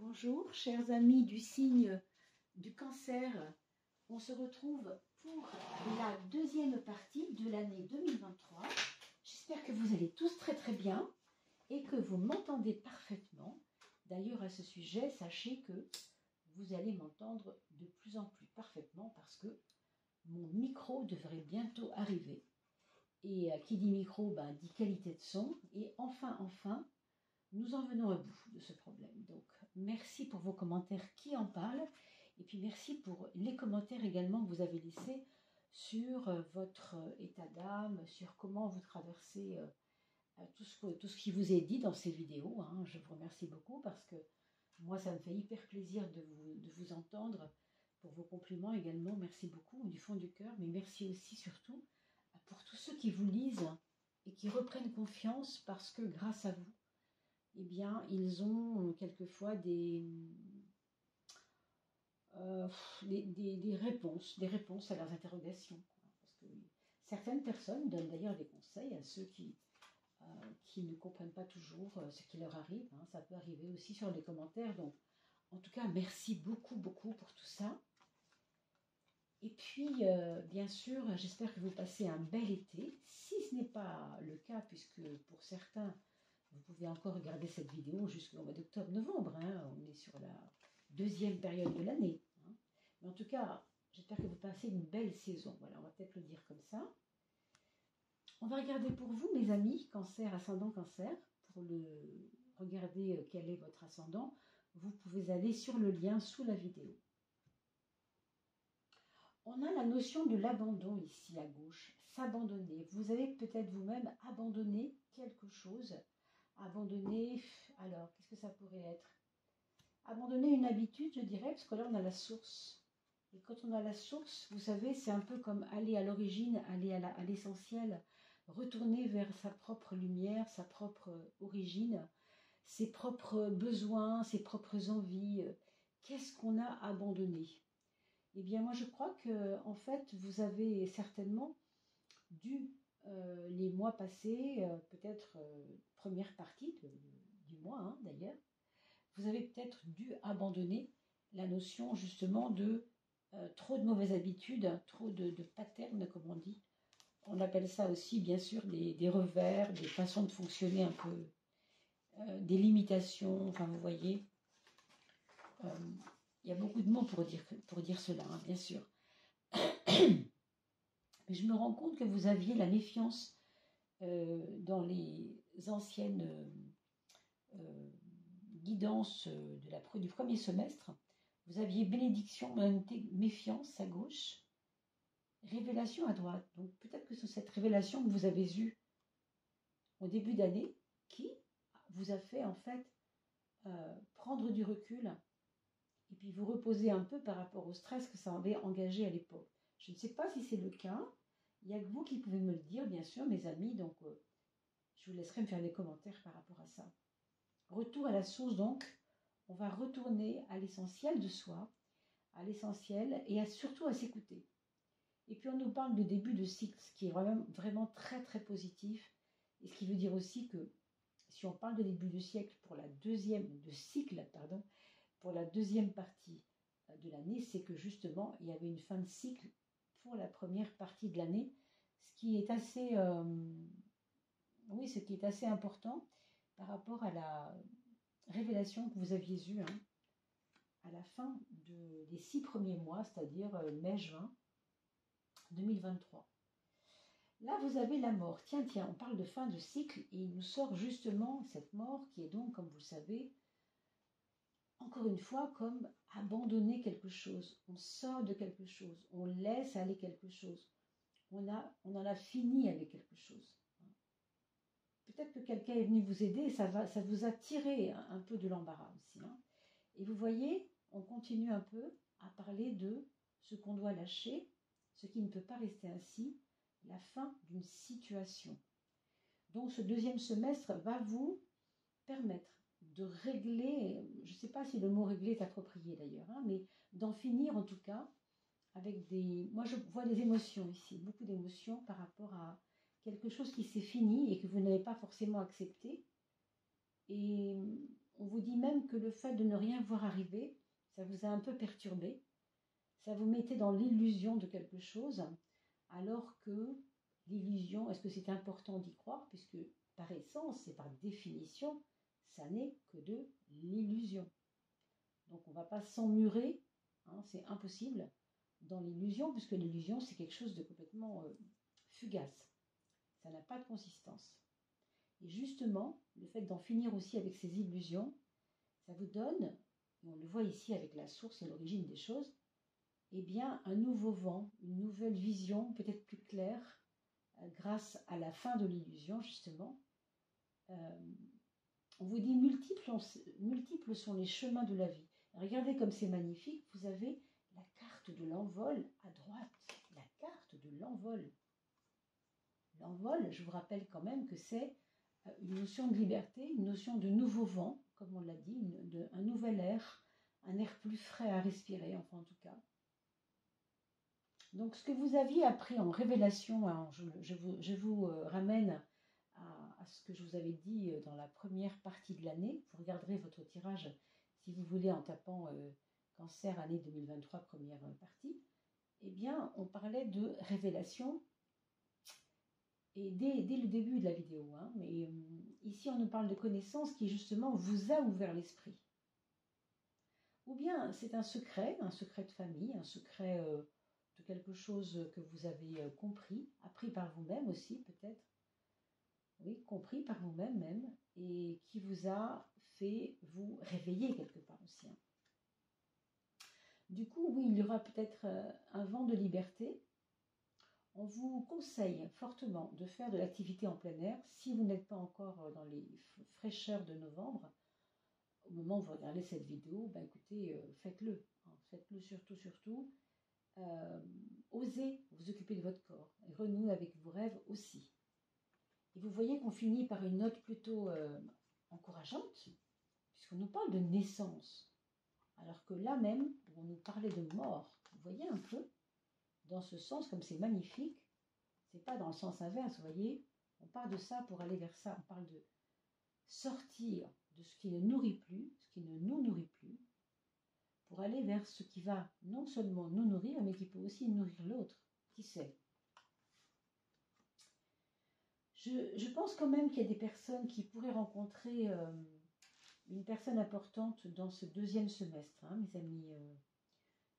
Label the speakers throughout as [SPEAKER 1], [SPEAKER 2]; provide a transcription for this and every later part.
[SPEAKER 1] Bonjour, chers amis du signe du cancer. On se retrouve pour la deuxième partie de l'année 2023. J'espère que vous allez tous très bien et que vous m'entendez parfaitement. D'ailleurs, à ce sujet, sachez que vous allez m'entendre de plus en plus parfaitement parce que mon micro devrait bientôt arriver. Et qui dit micro, dit qualité de son. Et enfin, nous en venons à bout de ce problème. Donc, merci pour vos commentaires qui en parlent. Et puis, merci pour les commentaires également que vous avez laissés sur votre état d'âme, sur comment vous traversez tout ce qui vous est dit dans ces vidéos. Je vous remercie beaucoup parce que moi, ça me fait hyper plaisir de vous entendre. Pour vos compliments également, merci beaucoup du fond du cœur. Mais merci aussi, surtout, pour tous ceux qui vous lisent et qui reprennent confiance parce que grâce à vous, eh bien, ils ont quelquefois des réponses à leurs interrogations. Parce que certaines personnes donnent d'ailleurs des conseils à ceux qui ne comprennent pas toujours ce qui leur arrive. Ça peut arriver aussi sur les commentaires. Donc, en tout cas, merci beaucoup pour tout ça. Et puis, bien sûr, j'espère que vous passez un bel été. Si ce n'est pas le cas, puisque pour certains, vous pouvez encore regarder cette vidéo jusqu'au mois d'octobre-novembre. On est sur la deuxième période de l'année. Mais en tout cas, j'espère que vous passez une belle saison. Voilà, on va peut-être le dire comme ça. On va regarder pour vous, mes amis, cancer, ascendant cancer. Pour regarder quel est votre ascendant, vous pouvez aller sur le lien sous la vidéo. On a la notion de l'abandon ici à gauche, s'abandonner. Vous avez peut-être vous-même abandonné quelque chose. Abandonner, alors, qu'est-ce que ça pourrait être? Abandonner une habitude, je dirais, parce que là, on a la source. Et quand on a la source, vous savez, c'est un peu comme aller à l'origine, aller à l'essentiel, retourner vers sa propre lumière, sa propre origine, ses propres besoins, ses propres envies. Qu'est-ce qu'on a abandonné? Eh bien, moi, je crois que, en fait, vous avez certainement dû les mois passés, peut-être première partie du mois d'ailleurs, vous avez peut-être dû abandonner la notion justement de trop de mauvaises habitudes, trop de patterns comme on dit. On appelle ça aussi bien sûr des revers, des façons de fonctionner un peu, des limitations, enfin vous voyez. Il y a beaucoup de mots pour dire cela, bien sûr. Mais je me rends compte que vous aviez la méfiance dans les anciennes guidances du premier semestre. Vous aviez bénédiction, méfiance à gauche, révélation à droite. Donc peut-être que c'est cette révélation que vous avez eue au début d'année qui vous a fait en fait prendre du recul et puis vous reposer un peu par rapport au stress que ça avait engagé à l'époque. Je ne sais pas si c'est le cas. Il n'y a que vous qui pouvez me le dire, bien sûr, mes amis. Donc, je vous laisserai me faire des commentaires par rapport à ça. Retour à la source, donc. On va retourner à l'essentiel de soi, à l'essentiel et surtout à s'écouter. Et puis, on nous parle de début de cycle, ce qui est vraiment très positif. Et ce qui veut dire aussi que si on parle de début de cycle pour la deuxième partie de l'année, c'est que justement, il y avait une fin de cycle pour la première partie de l'année, ce qui est assez important par rapport à la révélation que vous aviez eue à la fin des 6 premiers mois, c'est-à-dire mai-juin 2023. Là, vous avez la mort. Tiens, on parle de fin de cycle et il nous sort justement cette mort qui est donc, comme vous le savez, encore une fois, comme abandonner quelque chose. On sort de quelque chose, on laisse aller quelque chose. On en a fini avec quelque chose. Peut-être que quelqu'un est venu vous aider et ça vous a tiré un peu de l'embarras aussi. Et vous voyez, on continue un peu à parler de ce qu'on doit lâcher, ce qui ne peut pas rester ainsi, la fin d'une situation. Donc ce deuxième semestre va vous permettre de régler, je ne sais pas si le mot régler est approprié d'ailleurs, mais d'en finir en tout cas avec moi je vois des émotions ici, beaucoup d'émotions par rapport à quelque chose qui s'est fini et que vous n'avez pas forcément accepté. Et on vous dit même même que le fait de ne rien voir arriver, ça vous a un peu perturbé. Ça vous mettait dans l'illusion de quelque chose, alors que l'illusion, est-ce que c'est important d'y croire? Puisque par essence et par définition, ça n'est que de l'illusion. Donc on ne va pas s'emmurer, hein, c'est impossible, dans l'illusion, puisque l'illusion, c'est quelque chose de complètement fugace. Ça n'a pas de consistance. Et justement, le fait d'en finir aussi avec ces illusions, ça vous donne, et on le voit ici avec la source et l'origine des choses, eh bien, un nouveau vent, une nouvelle vision, peut-être plus claire, grâce à la fin de l'illusion, justement. On vous dit multiples sont les chemins de la vie. Regardez comme c'est magnifique, vous avez la carte de l'envol à droite, la carte de l'envol. L'envol, je vous rappelle quand même que c'est une notion de liberté, une notion de nouveau vent, comme on l'a dit, un nouvel air, un air plus frais à respirer, enfin en tout cas. Donc ce que vous aviez appris en révélation, hein, je vous ramène à ce que je vous avais dit dans la première partie de l'année. Vous regarderez votre tirage, si vous voulez, en tapant Cancer année 2023, première partie. Eh bien, on parlait de révélation. Et dès le début de la vidéo, hein, mais ici on nous parle de connaissance qui justement vous a ouvert l'esprit. Ou bien c'est un secret de famille, un secret de quelque chose que vous avez compris, appris par vous-même aussi peut-être, oui, compris par vous-même même, et qui vous a fait vous réveiller quelque part aussi. Hein. Du coup, oui, il y aura peut-être un vent de liberté. On vous conseille fortement de faire de l'activité en plein air si vous n'êtes pas encore dans les fraîcheurs de novembre. Au moment où vous regardez cette vidéo, ben écoutez, faites-le. Hein, faites-le surtout. Osez vous occuper de votre corps et renouer avec vos rêves aussi. Et vous voyez qu'on finit par une note plutôt encourageante, puisqu'on nous parle de naissance. Alors que là même, où on nous parlait de mort, vous voyez un peu, dans ce sens, comme c'est magnifique, c'est pas dans le sens inverse, vous voyez. On part de ça pour aller vers ça. On parle de sortir de ce qui ne nourrit plus, ce qui ne nous nourrit plus, pour aller vers ce qui va non seulement nous nourrir, mais qui peut aussi nourrir l'autre. Qui sait? Je pense quand même qu'il y a des personnes qui pourraient rencontrer une personne importante dans ce deuxième semestre, hein, mes amis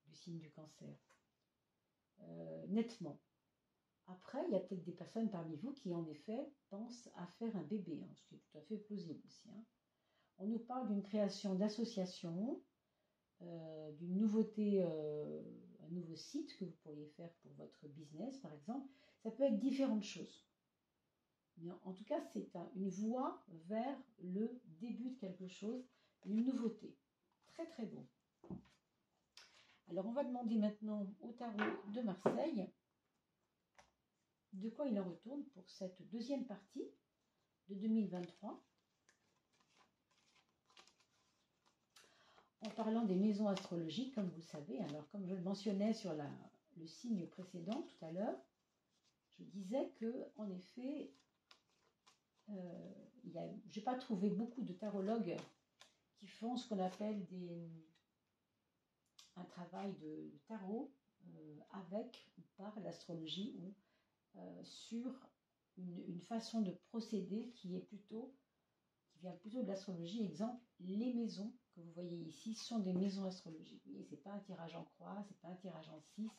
[SPEAKER 1] du signe du Cancer. Nettement. Après, il y a peut-être des personnes parmi vous qui, en effet, pensent à faire un bébé, hein, ce qui est tout à fait plausible aussi. Hein. On nous parle d'une création d'association, d'une nouveauté, un nouveau site que vous pourriez faire pour votre business, par exemple. Ça peut être différentes choses. Mais en tout cas, c'est une voie vers le début de quelque chose, une nouveauté. Très, très beau. Alors, on va demander maintenant au tarot de Marseille de quoi il en retourne pour cette deuxième partie de 2023. En parlant des maisons astrologiques, comme vous le savez, alors comme je le mentionnais sur le signe précédent tout à l'heure, je disais que en effet, je n'ai pas trouvé beaucoup de tarologues qui font ce qu'on appelle un travail de tarot avec ou par l'astrologie ou sur une façon de procéder qui vient plutôt de l'astrologie. Exemple, les maisons que vous voyez ici sont des maisons astrologiques. Vous voyez, ce n'est pas un tirage en croix, ce n'est pas un tirage en 6,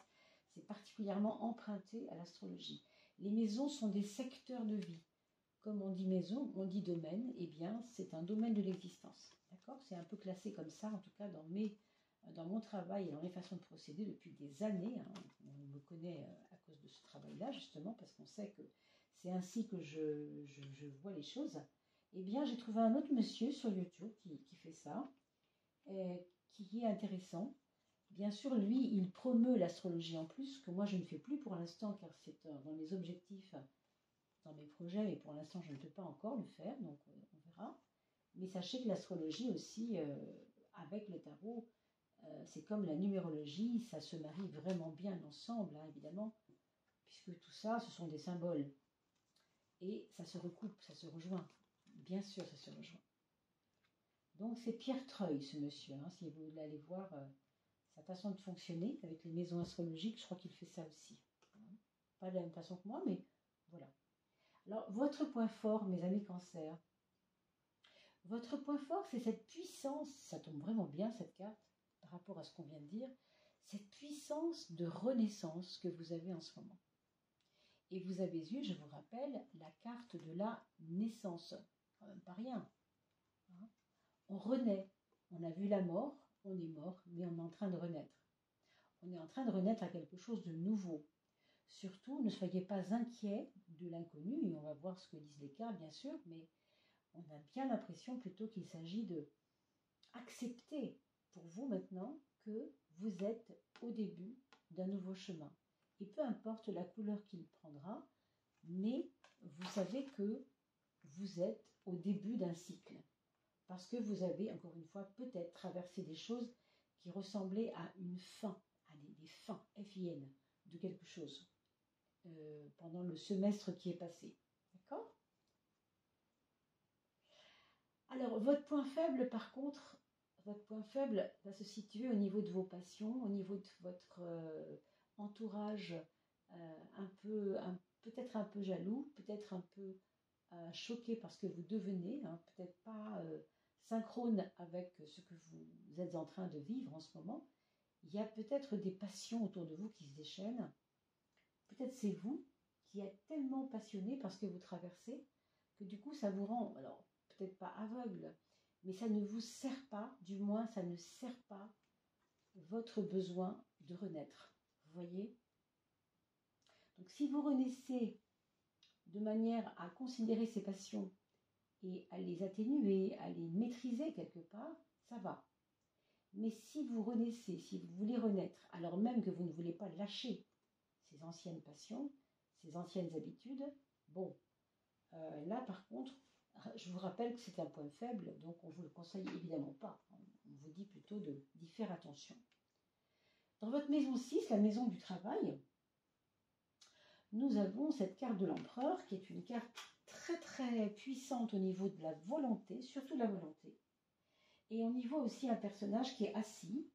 [SPEAKER 1] c'est particulièrement emprunté à l'astrologie. Les maisons sont des secteurs de vie. Comme on dit maison, on dit domaine, eh bien c'est un domaine de l'existence. D'accord? C'est un peu classé comme ça, en tout cas dans mon travail et dans mes façons de procéder depuis des années. Hein. On me connaît à cause de ce travail-là, justement, parce qu'on sait que c'est ainsi que je vois les choses. Eh bien, j'ai trouvé un autre monsieur sur YouTube qui fait ça, qui est intéressant. Bien sûr, lui, il promeut l'astrologie en plus, que moi je ne fais plus pour l'instant, car c'est dans mes objectifs, dans mes projets, mais pour l'instant je ne peux pas encore le faire, donc on verra. Mais sachez que l'astrologie aussi, avec le tarot, c'est comme la numérologie, ça se marie vraiment bien ensemble, hein, évidemment, puisque tout ça, ce sont des symboles. Et ça se recoupe, ça se rejoint. Bien sûr, ça se rejoint. Donc c'est Pierre Treuil, ce monsieur, hein, si vous voulez aller voir sa façon de fonctionner avec les maisons astrologiques, je crois qu'il fait ça aussi. Pas de la même façon que moi, mais voilà. Alors, votre point fort, mes amis Cancer, votre point fort, c'est cette puissance, ça tombe vraiment bien cette carte, par rapport à ce qu'on vient de dire, cette puissance de renaissance que vous avez en ce moment. Et vous avez eu, je vous rappelle, la carte de la naissance. Quand même pas rien. Hein. On renaît. On a vu la mort, on est mort, mais on est en train de renaître. On est en train de renaître à quelque chose de nouveau. Surtout, ne soyez pas inquiets de l'inconnu, et on va voir ce que disent les cartes, bien sûr, mais on a bien l'impression plutôt qu'il s'agit de accepter pour vous maintenant que vous êtes au début d'un nouveau chemin. Et peu importe la couleur qu'il prendra, mais vous savez que vous êtes au début d'un cycle. Parce que vous avez, encore une fois, peut-être traversé des choses qui ressemblaient à une fin, à des fins, F-I-N, de quelque chose, pendant le semestre qui est passé. D'accord ? Alors, votre point faible, par contre, votre point faible va se situer au niveau de vos passions, au niveau de votre entourage peut-être un peu jaloux, peut-être un peu choqué par ce que vous devenez, hein, peut-être pas synchrone avec ce que vous êtes en train de vivre en ce moment. Il y a peut-être des passions autour de vous qui se déchaînent. Peut-être c'est vous qui êtes tellement passionné par ce que vous traversez que du coup ça vous rend, alors peut-être pas aveugle, mais ça ne vous sert pas, du moins ça ne sert pas votre besoin de renaître. Vous voyez ? Donc si vous renaissez de manière à considérer ces passions et à les atténuer, à les maîtriser quelque part, ça va. Mais si vous renaissez, si vous voulez renaître, alors même que vous ne voulez pas lâcher ces anciennes passions, ces anciennes habitudes, bon, là par contre, je vous rappelle que c'est un point faible, donc on ne vous le conseille évidemment pas. On vous dit plutôt d'y faire attention. Dans votre maison 6, la maison du travail, nous avons cette carte de l'empereur qui est une carte très très puissante au niveau de la volonté, surtout de la volonté. Et on y voit aussi un personnage qui est assis,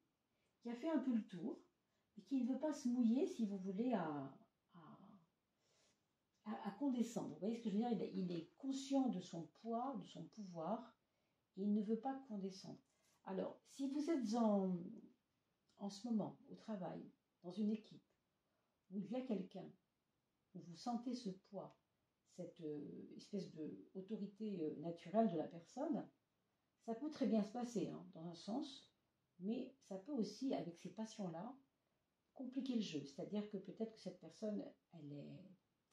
[SPEAKER 1] qui a fait un peu le tour, et qui ne veut pas se mouiller, si vous voulez, à condescendre. Vous voyez ce que je veux dire ? Il est conscient de son poids, de son pouvoir, et il ne veut pas condescendre. Alors, si vous êtes en ce moment au travail, dans une équipe, où il y a quelqu'un, où vous sentez ce poids, cette espèce d'autorité naturelle de la personne, ça peut très bien se passer, hein, dans un sens, mais ça peut aussi, avec ces passions-là, compliquer le jeu. C'est-à-dire que peut-être que cette personne, elle est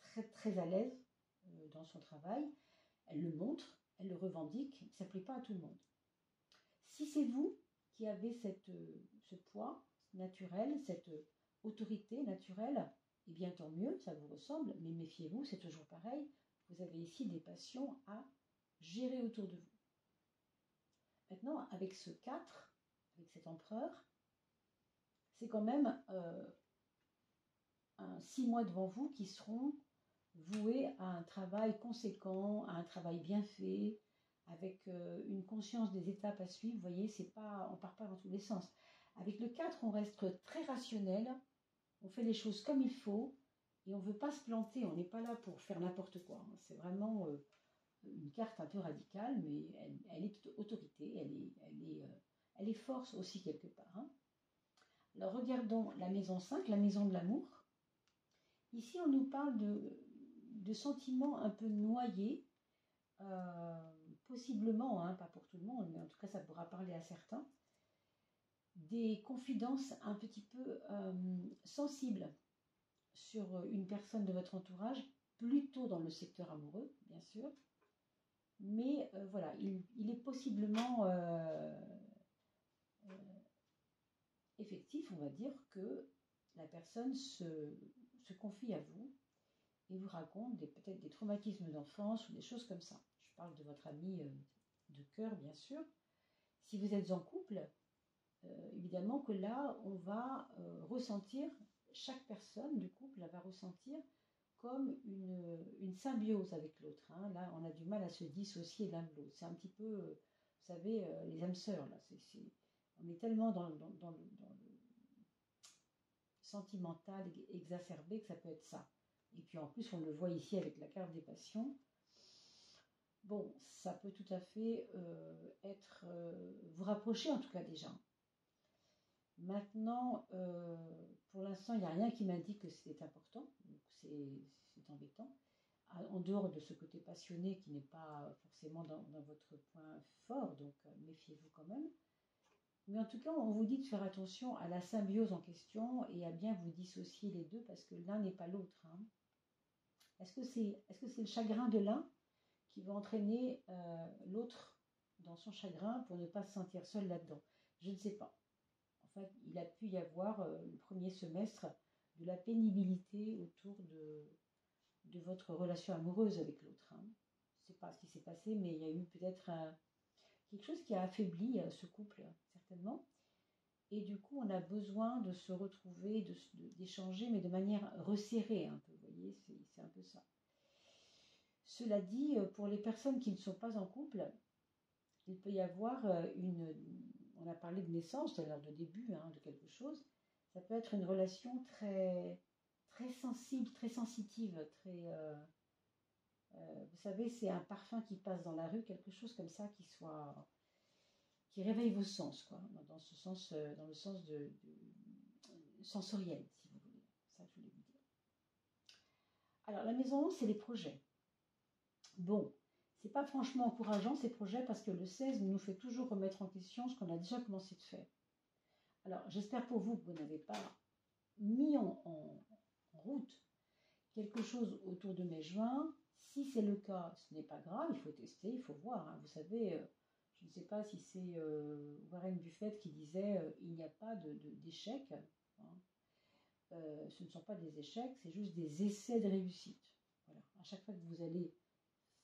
[SPEAKER 1] très très à l'aise dans son travail, elle le montre, elle le revendique, ça ne plaît pas à tout le monde. Si c'est vous qui avez ce poids naturel, cette autorité naturelle, eh bien tant mieux, ça vous ressemble, mais méfiez-vous, c'est toujours pareil, vous avez ici des passions à gérer autour de vous. Maintenant, avec ce 4, avec cet empereur, c'est quand même 6 mois devant vous qui seront voués à un travail conséquent, à un travail bien fait, avec une conscience des étapes à suivre. Vous voyez, on ne part pas dans tous les sens. Avec le 4, on reste très rationnel, on fait les choses comme il faut, et on ne veut pas se planter, on n'est pas là pour faire n'importe quoi. C'est vraiment une carte un peu radicale, mais elle est autorité, elle est force aussi quelque part. Hein. Alors regardons la maison 5, la maison de l'amour. Ici, on nous parle de sentiments un peu noyés, possiblement, hein, pas pour tout le monde, mais en tout cas ça pourra parler à certains, des confidences un petit peu sensibles sur une personne de votre entourage, plutôt dans le secteur amoureux, bien sûr, mais voilà, il est possiblement effectif, on va dire, que la personne se confie à vous et vous raconte peut-être des traumatismes d'enfance ou des choses comme ça. Je parle de votre ami de cœur, bien sûr. Si vous êtes en couple, évidemment que là, on va ressentir, chaque personne du couple va ressentir comme une symbiose avec l'autre. Hein. Là, on a du mal à se dissocier l'un de l'autre. C'est un petit peu savez, les âmes sœurs, là, on est tellement dans le sentimental exacerbé que ça peut être ça. Et puis en plus, on le voit ici avec la carte des passions. Bon, ça peut tout à fait être... vous rapprocher en tout cas déjà. Maintenant, pour l'instant, il n'y a rien qui m'indique que c'était important. Donc c'est embêtant. En dehors de ce côté passionné qui n'est pas forcément dans votre point fort, donc méfiez-vous quand même. Mais en tout cas, on vous dit de faire attention à la symbiose en question et à bien vous dissocier les deux parce que l'un n'est pas l'autre. Hein. Est-ce que c'est le chagrin de l'un qui va entraîner l'autre dans son chagrin pour ne pas se sentir seul là-dedans? Je ne sais pas. En fait, il a pu y avoir le premier semestre de la pénibilité autour de votre relation amoureuse avec l'autre. Hein. Je ne sais pas ce qui s'est passé, mais il y a eu peut-être quelque chose qui a affaibli ce couple, certainement. Et du coup, on a besoin de se retrouver, d'échanger, mais de manière resserrée un peu. Vous voyez, c'est un peu ça. Cela dit, pour les personnes qui ne sont pas en couple, il peut y avoir on a parlé de naissance, c'est-à-dire de début de quelque chose. Ça peut être une relation très, très sensible, très sensitive, très... vous savez, c'est un parfum qui passe dans la rue, quelque chose comme ça qui réveille vos sens, quoi, dans le sens sensoriel, si vous voulez. Ça, je voulais vous dire. Alors, la maison 11, c'est les projets. Bon, c'est pas franchement encourageant ces projets parce que le 16 nous fait toujours remettre en question ce qu'on a déjà commencé de faire. Alors, j'espère pour vous que vous n'avez pas mis en route quelque chose autour de mai-juin. Si c'est le cas, ce n'est pas grave, il faut tester, il faut voir. Hein. Vous savez, je ne sais pas si c'est Warren Buffett qui disait il n'y a pas d'échecs. Hein. Ce ne sont pas des échecs, c'est juste des essais de réussite. Voilà. À chaque fois que vous allez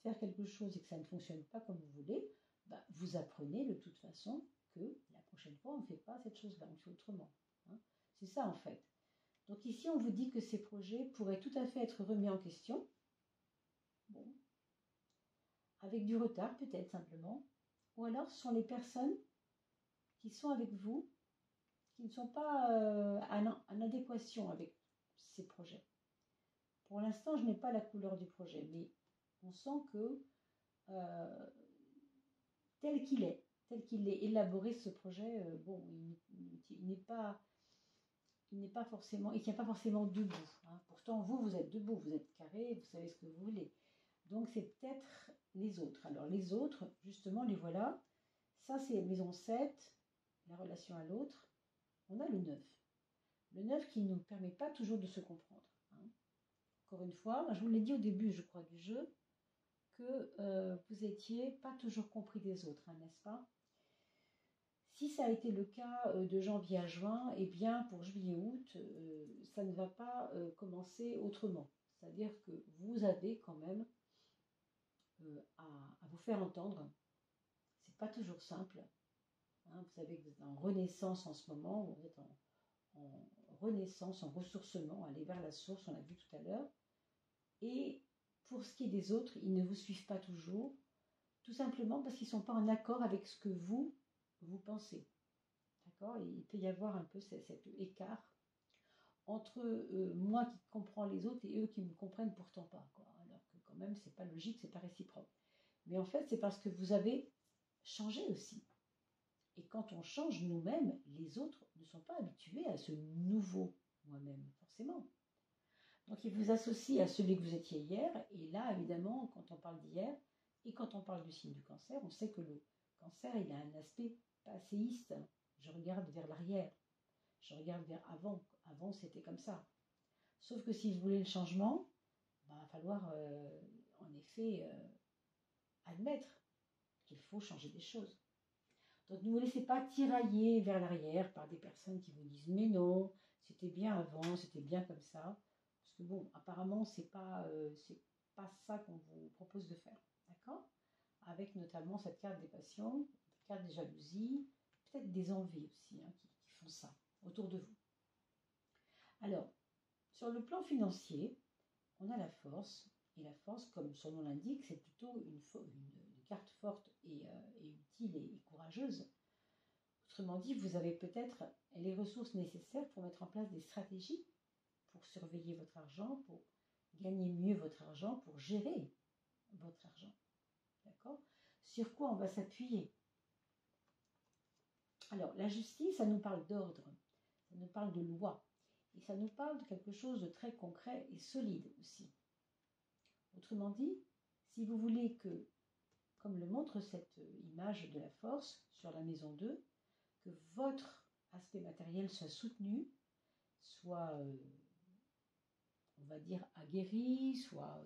[SPEAKER 1] faire quelque chose et que ça ne fonctionne pas comme vous voulez, bah, vous apprenez de toute façon que la prochaine fois, on ne fait pas cette chose-là, on fait autrement. Hein. C'est ça en fait. Donc ici, on vous dit que ces projets pourraient tout à fait être remis en question. Bon. Avec du retard peut-être simplement. Ou alors ce sont les personnes qui sont avec vous, qui ne sont pas en adéquation avec ces projets. Pour l'instant, je n'ai pas la couleur du projet, mais on sent que tel qu'il est élaboré ce projet, bon, il n'est pas forcément, il ne tient pas forcément debout. Hein. Pourtant, vous êtes debout, vous êtes carré, vous savez ce que vous voulez. Donc, c'est peut-être les autres. Alors, les autres, justement, les voilà. Ça, c'est maison 7, la relation à l'autre. On a le 9. Le 9 qui ne nous permet pas toujours de se comprendre. Hein. Encore une fois, je vous l'ai dit au début, je crois, du jeu, que vous n'étiez pas toujours compris des autres, hein, n'est-ce pas? Si ça a été le cas de janvier à juin, eh bien pour juillet-août, ça ne va pas commencer autrement. C'est-à-dire que vous avez quand même à vous faire entendre. C'est pas toujours simple. Hein. Vous savez que vous êtes en renaissance en ce moment, vous êtes en renaissance, en ressourcement, aller vers la source, on l'a vu tout à l'heure. Et pour ce qui est des autres, ils ne vous suivent pas toujours, tout simplement parce qu'ils ne sont pas en accord avec ce que vous pensez. D'accord? Il peut y avoir un peu cet écart entre moi qui comprends les autres et eux qui ne me comprennent pourtant pas. Quoi. Alors que quand même, c'est pas logique, c'est pas réciproque. Mais en fait, c'est parce que vous avez changé aussi. Et quand on change nous-mêmes, les autres ne sont pas habitués à ce nouveau moi-même, forcément. Donc, ils vous associent à celui que vous étiez hier. Et là, évidemment, quand on parle d'hier et quand on parle du signe du cancer, on sait que le cancer, il a un aspect passéiste. Je regarde vers l'arrière. Je regarde vers avant. Avant, c'était comme ça. Sauf que si vous voulez le changement, il va falloir, en effet, admettre qu'il faut changer des choses. Donc, ne vous laissez pas tirailler vers l'arrière par des personnes qui vous disent « Mais non, c'était bien avant, c'était bien comme ça. » Parce que bon, apparemment, c'est pas ça qu'on vous propose de faire. D'accord? Avec notamment cette carte des passions, cette carte des jalousies, peut-être des envies aussi qui font ça autour de vous. Alors, sur le plan financier, on a la force. Et la force, comme son nom l'indique, c'est plutôt une carte forte et fertile et courageuse. Autrement dit, vous avez peut-être les ressources nécessaires pour mettre en place des stratégies pour surveiller votre argent, pour gagner mieux votre argent, pour gérer votre argent. D'accord? Sur quoi on va s'appuyer? Alors, la justice, ça nous parle d'ordre, ça nous parle de loi, et ça nous parle de quelque chose de très concret et solide aussi. Autrement dit, si vous voulez que, comme le montre cette image de la force sur la maison 2, que votre aspect matériel soit soutenu, soit, on va dire, aguerri, soit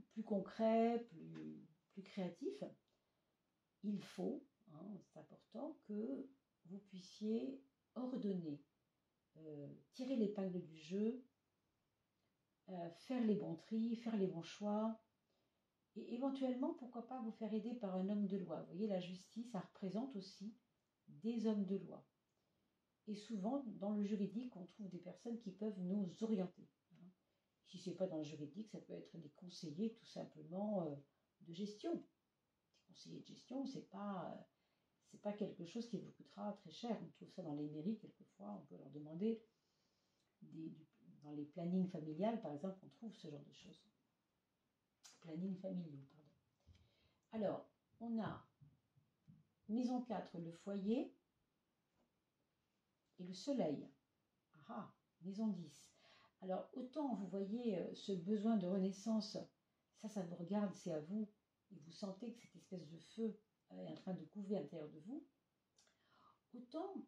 [SPEAKER 1] plus concret, plus créatif, il faut, c'est important, que vous puissiez ordonner, tirer l'épingle du jeu, faire les bons tris, faire les bons choix, et éventuellement, pourquoi pas vous faire aider par un homme de loi. Vous voyez, la justice, ça représente aussi des hommes de loi. Et souvent, dans le juridique, on trouve des personnes qui peuvent nous orienter. Si ce n'est pas dans le juridique, ça peut être des conseillers tout simplement de gestion. Des conseillers de gestion, c'est pas quelque chose qui vous coûtera très cher. On trouve ça dans les mairies quelquefois, on peut leur demander, dans les plannings familiales par exemple, on trouve ce genre de choses. Planning familiaux, pardon. Alors, on a maison 4, le foyer et le soleil. Ah, maison 10. Alors, autant vous voyez ce besoin de renaissance, ça vous regarde, c'est à vous, et vous sentez que cette espèce de feu est en train de couver à l'intérieur de vous, autant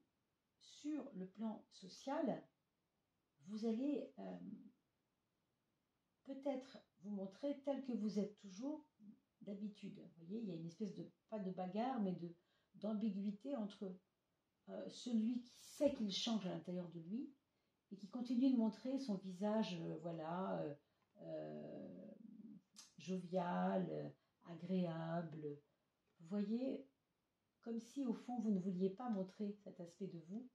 [SPEAKER 1] sur le plan social, vous allez peut-être vous montrer tel que vous êtes toujours d'habitude. Vous voyez, il y a une espèce de, pas de bagarre, mais d'ambiguïté entre celui qui sait qu'il change à l'intérieur de lui et qui continue de montrer son visage, jovial, agréable. Vous voyez, comme si au fond vous ne vouliez pas montrer cet aspect de vous,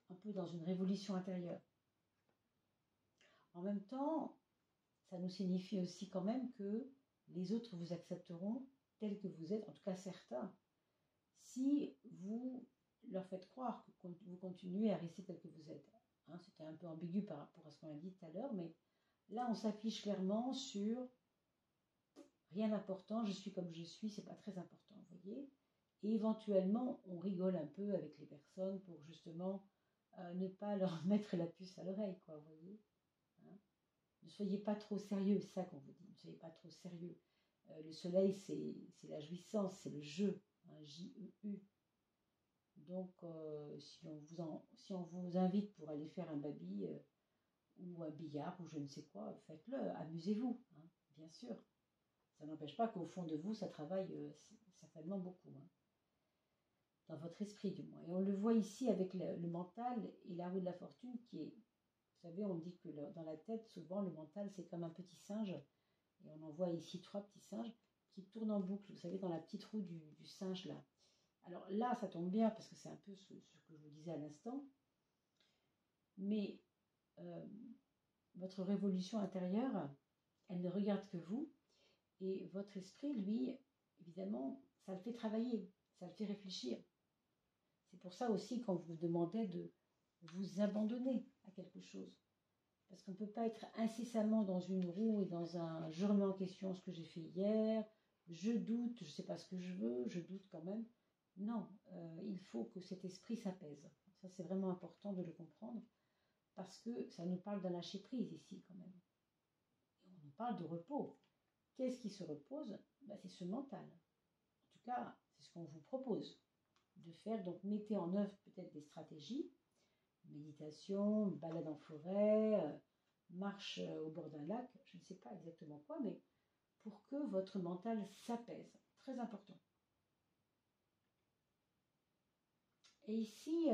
[SPEAKER 1] un peu dans une révolution intérieure. En même temps, ça nous signifie aussi quand même que les autres vous accepteront tel que vous êtes, en tout cas certains, si vous leur faites croire que vous continuez à rester tel que vous êtes. C'était un peu ambigu par rapport à ce qu'on a dit tout à l'heure, mais là on s'affiche clairement sur rien d'important, je suis comme je suis, c'est pas très important, vous voyez. Et éventuellement on rigole un peu avec les personnes pour justement ne pas leur mettre la puce à l'oreille, quoi, vous voyez. Ne soyez pas trop sérieux, c'est ça qu'on vous dit, ne soyez pas trop sérieux. Le soleil, c'est la jouissance, c'est le jeu, J-E-U. Donc, si on vous invite pour aller faire un baby ou un billard ou je ne sais quoi, faites-le, amusez-vous, bien sûr. Ça n'empêche pas qu'au fond de vous, ça travaille certainement beaucoup, dans votre esprit du moins. Et on le voit ici avec le mental et la roue de la fortune qui est... Vous savez, on dit que dans la tête, souvent, le mental, c'est comme un petit singe. Et on en voit ici 3 petits singes qui tournent en boucle, vous savez, dans la petite roue du singe, là. Alors là, ça tombe bien, parce que c'est un peu ce que je vous disais à l'instant. Mais votre révolution intérieure, elle ne regarde que vous. Et votre esprit, lui, évidemment, ça le fait travailler, ça le fait réfléchir. C'est pour ça aussi qu'on vous demandait de vous abandonner à quelque chose. Parce qu'on ne peut pas être incessamment dans une roue et dans un je remets en question ce que j'ai fait hier, je doute, je ne sais pas ce que je veux, je doute quand même. Non, il faut que cet esprit s'apaise. Ça, c'est vraiment important de le comprendre parce que ça nous parle d'un lâcher prise ici quand même. Et on nous parle de repos. Qu'est-ce qui se repose? C'est ce mental. En tout cas, c'est ce qu'on vous propose de faire. Donc, mettez en œuvre peut-être des stratégies. Méditation, balade en forêt, marche au bord d'un lac, je ne sais pas exactement quoi, mais pour que votre mental s'apaise. Très important. Et ici,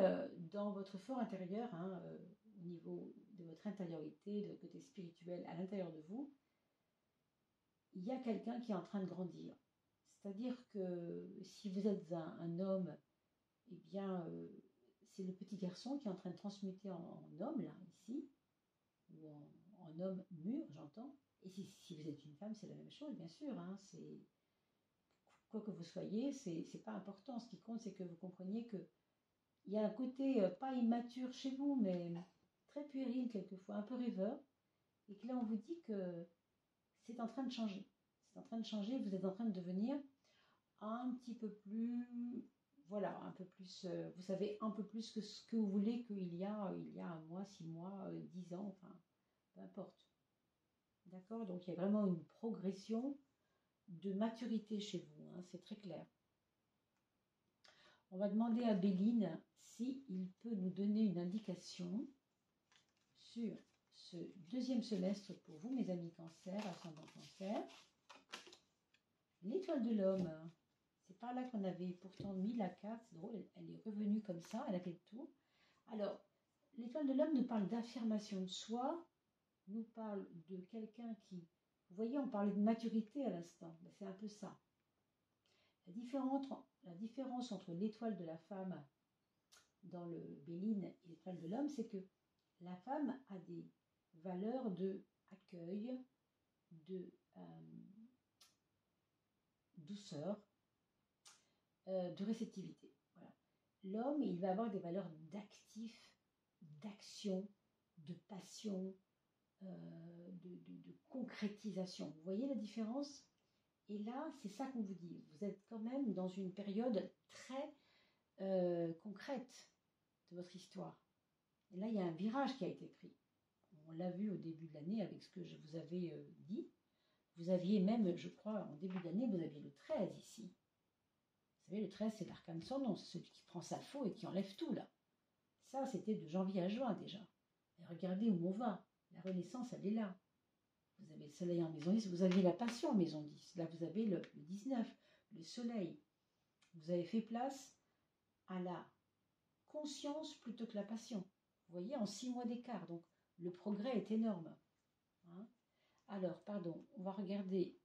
[SPEAKER 1] dans votre fort intérieur, au niveau de votre intériorité, de côté spirituel, à l'intérieur de vous, il y a quelqu'un qui est en train de grandir. C'est-à-dire que si vous êtes un homme, eh bien, c'est le petit garçon qui est en train de transmuter en homme, là, ici, ou en homme mûr, j'entends. Et si vous êtes une femme, c'est la même chose, bien sûr. C'est quoi que vous soyez, c'est pas important. Ce qui compte, c'est que vous compreniez que il y a un côté pas immature chez vous, mais très puéril quelquefois, un peu rêveur, et que là on vous dit que c'est en train de changer. C'est en train de changer, vous êtes en train de devenir un petit peu plus, voilà, un peu plus, vous savez un peu plus que ce que vous voulez qu'il y a un mois, 6 mois, 10 ans, enfin, peu importe. D'accord? Donc il y a vraiment une progression de maturité chez vous, hein, c'est très clair. On va demander à Béline s'il peut nous donner une indication sur ce deuxième semestre pour vous, mes amis cancer, ascendant cancer. L'étoile de l'homme, c'est par là qu'on avait pourtant mis la carte, c'est drôle, elle est revenue comme ça, elle a fait le tour. Alors, l'étoile de l'homme nous parle d'affirmation de soi, nous parle de quelqu'un qui, vous voyez, on parlait de maturité à l'instant, ben, c'est un peu ça. La différence entre l'étoile de la femme dans le Béline et l'étoile de l'homme, c'est que la femme a des valeurs de accueil, de douceur, de réceptivité. Voilà. L'homme, il va avoir des valeurs d'actif, d'action, de passion, de concrétisation. Vous voyez la différence? Et là, c'est ça qu'on vous dit. Vous êtes quand même dans une période très concrète de votre histoire. Et là, il y a un virage qui a été pris. On l'a vu au début de l'année avec ce que je vous avais dit. Vous aviez même, je crois, en début d'année, vous aviez le 13 ici. Vous savez, le 13, c'est l'arcane sans nom. C'est celui qui prend sa faux et qui enlève tout, là. Ça, c'était de janvier à juin, déjà. Et regardez où on va. La renaissance, elle est là. Vous avez le soleil en maison 10. Vous aviez la passion en maison 10. Là, vous avez le 19, le soleil. Vous avez fait place à la conscience plutôt que la passion. Vous voyez, en 6 mois d'écart. Donc, le progrès est énorme. Hein? Alors, pardon, on va regarder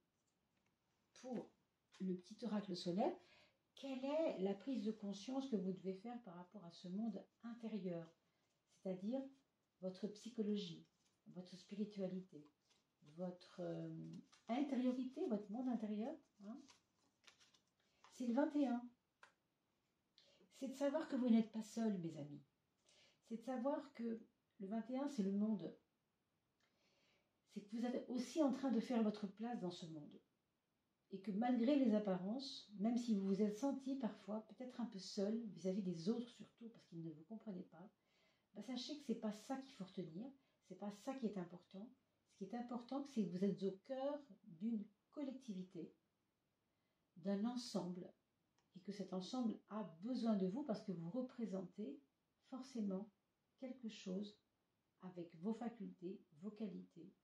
[SPEAKER 1] pour le petit oracle solaire, quelle est la prise de conscience que vous devez faire par rapport à ce monde intérieur, c'est-à-dire votre psychologie, votre spiritualité, votre intériorité, votre monde intérieur. Hein? C'est le 21. C'est de savoir que vous n'êtes pas seul, mes amis. C'est de savoir que le 21, c'est le monde. C'est que vous êtes aussi en train de faire votre place dans ce monde. Et que malgré les apparences, même si vous vous êtes senti parfois peut-être un peu seul vis-à-vis des autres surtout, parce qu'ils ne vous comprenaient pas, bah sachez que ce n'est pas ça qu'il faut retenir, ce n'est pas ça qui est important. Ce qui est important, c'est que vous êtes au cœur d'une collectivité, d'un ensemble, et que cet ensemble a besoin de vous parce que vous représentez forcément quelque chose avec vos facultés, vos qualités,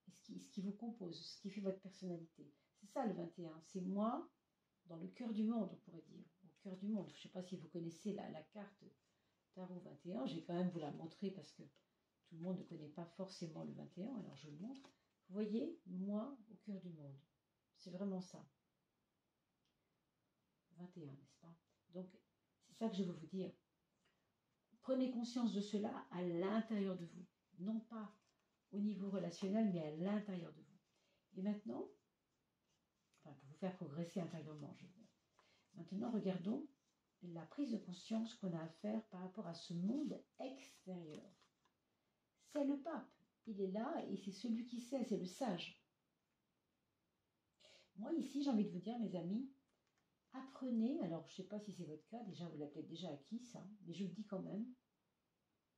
[SPEAKER 1] et ce qui vous compose, ce qui fait votre personnalité. C'est ça le 21, c'est moi dans le cœur du monde, on pourrait dire, au cœur du monde. Je ne sais pas si vous connaissez la carte Tarot 21, je vais quand même vous la montrer parce que tout le monde ne connaît pas forcément le 21, alors je le montre. Vous voyez, moi au cœur du monde, c'est vraiment ça. 21, n'est-ce pas? Donc, c'est ça que je veux vous dire. Prenez conscience de cela à l'intérieur de vous, non pas au niveau relationnel, mais à l'intérieur de vous. Et maintenant, enfin, pour vous faire progresser intérieurement, je veux dire. Maintenant, regardons la prise de conscience qu'on a à faire par rapport à ce monde extérieur. C'est le pape, il est là et c'est celui qui sait, c'est le sage. Moi, ici, j'ai envie de vous dire, mes amis, apprenez, alors je ne sais pas si c'est votre cas, déjà vous l'avez peut-être déjà acquis ça, mais je le dis quand même.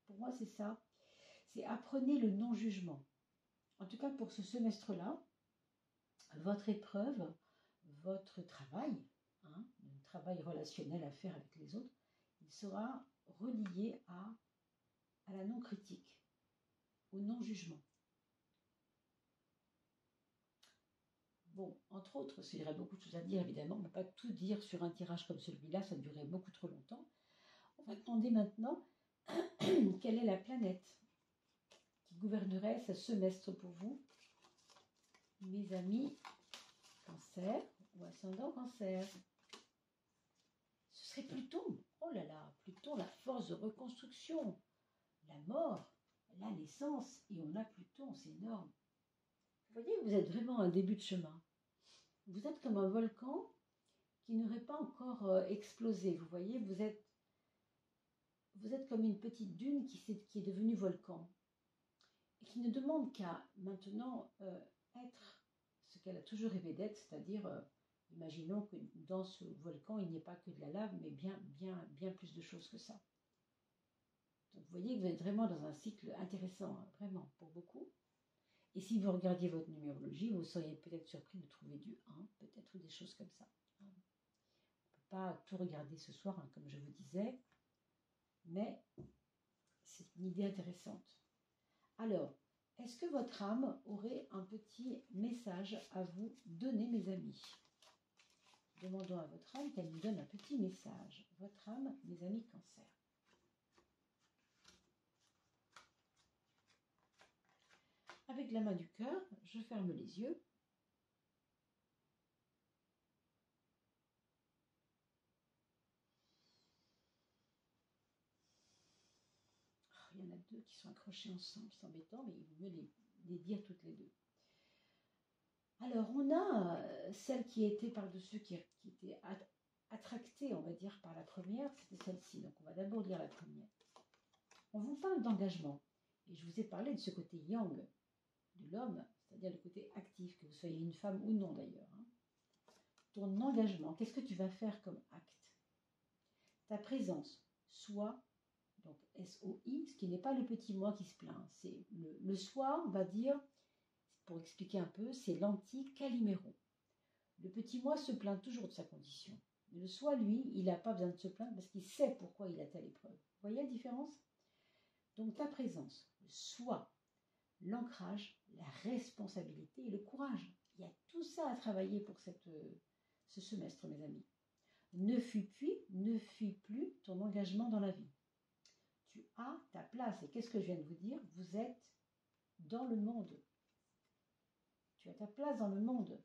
[SPEAKER 1] Pour moi, c'est ça. C'est apprenez le non-jugement. En tout cas, pour ce semestre-là, votre épreuve, votre travail, un travail relationnel à faire avec les autres, il sera relié à la non-critique, au non-jugement. Bon, entre autres, il y aurait beaucoup de choses à dire, évidemment, on ne peut pas tout dire sur un tirage comme celui-là, ça durerait beaucoup trop longtemps. On va demander maintenant quelle est la planète qui gouvernerait ce semestre pour vous, mes amis Cancer ou ascendant Cancer. Ce serait Pluton. Oh là là, Pluton, la force de reconstruction, la mort, la naissance, et on a Pluton, c'est énorme. Vous voyez, vous êtes vraiment à un début de chemin. Vous êtes comme un volcan qui n'aurait pas encore explosé. Vous voyez, vous êtes comme une petite dune qui est devenue volcan et qui ne demande qu'à maintenant être ce qu'elle a toujours rêvé d'être, c'est-à-dire, imaginons que dans ce volcan, il n'y ait pas que de la lave, mais bien plus de choses que ça. Donc vous voyez que vous êtes vraiment dans un cycle intéressant, hein, vraiment, pour beaucoup. Et si vous regardiez votre numérologie, vous seriez peut-être surpris de trouver du 1, peut-être des choses comme ça. On ne peut pas tout regarder ce soir, hein, comme je vous disais, mais c'est une idée intéressante. Alors, est-ce que votre âme aurait un petit message à vous donner, mes amis? Demandons à votre âme qu'elle nous donne un petit message. Votre âme, mes amis Cancer. Avec la main du cœur, je ferme les yeux. Oh, il y en a deux qui sont accrochés ensemble, c'est embêtant, mais il vaut mieux les dire toutes les deux. Alors, on a celle qui était par-dessus, qui était attractée, on va dire, par la première, c'était celle-ci. Donc, on va d'abord lire la première. On vous parle d'engagement. Et je vous ai parlé de ce côté yang de l'homme, c'est-à-dire le côté actif, que vous soyez une femme ou non d'ailleurs. Hein. Ton engagement, qu'est-ce que tu vas faire comme acte? Ta présence, soit, donc S-O-I, ce qui n'est pas le petit moi qui se plaint, c'est le soi, on va dire, pour expliquer un peu, c'est l'anti-Calimero. Le petit moi se plaint toujours de sa condition. Mais le soi, lui, il n'a pas besoin de se plaindre parce qu'il sait pourquoi il a telle épreuve. Vous voyez la différence? Donc ta présence, le soi, l'ancrage, la responsabilité et le courage. Il y a tout ça à travailler pour ce semestre, mes amis. Ne fuis plus ton engagement dans la vie. Tu as ta place. Et qu'est-ce que je viens de vous dire? Vous êtes dans le monde. Tu as ta place dans le monde.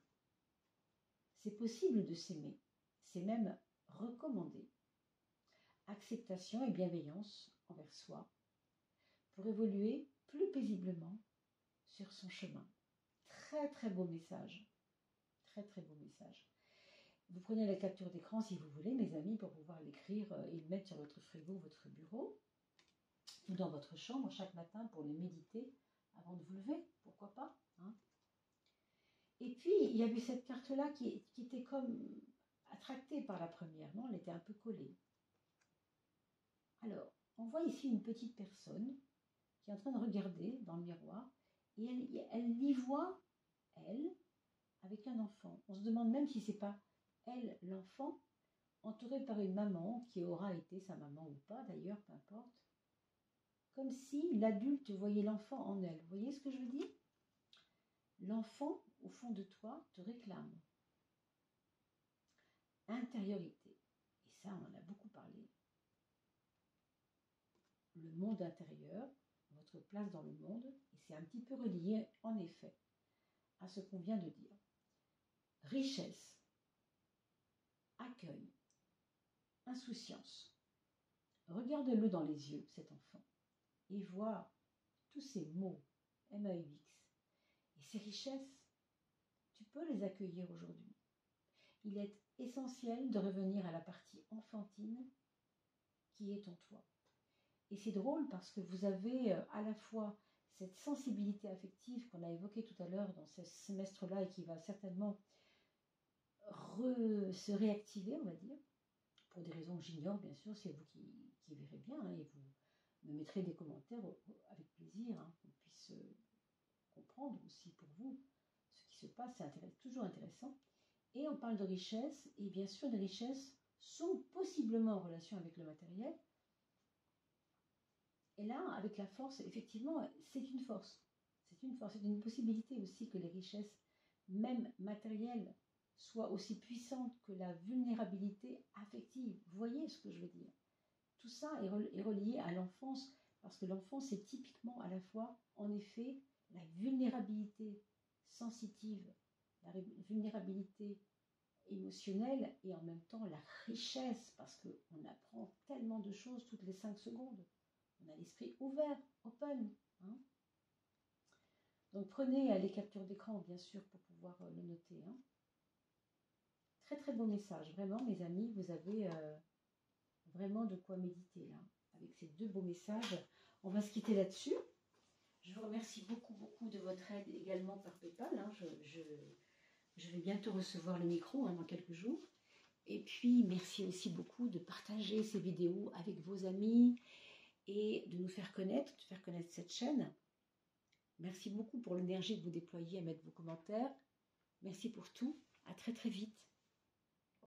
[SPEAKER 1] C'est possible de s'aimer. C'est même recommandé. Acceptation et bienveillance envers soi pour évoluer plus paisiblement sur son chemin. Très très beau message. Très très beau message. Vous prenez la capture d'écran si vous voulez, mes amis, pour pouvoir l'écrire et le mettre sur votre frigo, votre bureau, ou dans votre chambre chaque matin pour le méditer avant de vous lever. Pourquoi pas, hein? Et puis, il y avait cette carte-là qui était comme attractée par la première, non? Elle était un peu collée. Alors, on voit ici une petite personne qui est en train de regarder dans le miroir et elle y voit, elle, avec un enfant. On se demande même si c'est pas elle, l'enfant, entourée par une maman qui aura été sa maman ou pas, d'ailleurs, peu importe. Comme si l'adulte voyait l'enfant en elle. Vous voyez ce que je veux dire? L'enfant, au fond de toi, te réclame. Intériorité. Et ça, on en a beaucoup parlé. Le monde intérieur, votre place dans le monde, et c'est un petit peu relié, en effet, à ce qu'on vient de dire. Richesse, accueil, insouciance. Regarde-le dans les yeux, cet enfant, et vois tous ces mots, M-A-U-X, et ces richesses, tu peux les accueillir aujourd'hui. Il est essentiel de revenir à la partie enfantine qui est en toi. Et c'est drôle parce que vous avez à la fois cette sensibilité affective qu'on a évoquée tout à l'heure dans ce semestre-là et qui va certainement se réactiver, on va dire, pour des raisons que j'ignore, bien sûr, c'est vous qui verrez bien, hein, et vous me mettrez des commentaires avec plaisir, hein, qu'on puisse comprendre aussi pour vous ce qui se passe, c'est toujours intéressant. Et on parle de richesse, et bien sûr, les richesses sont possiblement en relation avec le matériel. Et là, avec la force, effectivement, c'est une force. C'est une force, c'est une possibilité aussi que les richesses, même matérielles, soient aussi puissantes que la vulnérabilité affective. Vous voyez ce que je veux dire? Tout ça est relié à l'enfance, parce que l'enfance, c'est typiquement à la fois, en effet, la vulnérabilité sensitive, la vulnérabilité émotionnelle et en même temps la richesse, parce qu'on apprend tellement de choses toutes les 5 secondes. On a l'esprit ouvert, open. Hein. Donc prenez les captures d'écran, bien sûr, pour pouvoir le noter. Hein. Très très beau message. Vraiment, mes amis, vous avez vraiment de quoi méditer là. Avec ces deux beaux messages, on va se quitter là-dessus. Je vous remercie beaucoup, beaucoup de votre aide également par PayPal. Hein. Je vais bientôt recevoir le micro dans quelques jours. Et puis, merci aussi beaucoup de partager ces vidéos avec vos amis et de nous faire connaître, cette chaîne. Merci beaucoup pour l'énergie que vous déployez à mettre vos commentaires. Merci pour tout. À très très vite.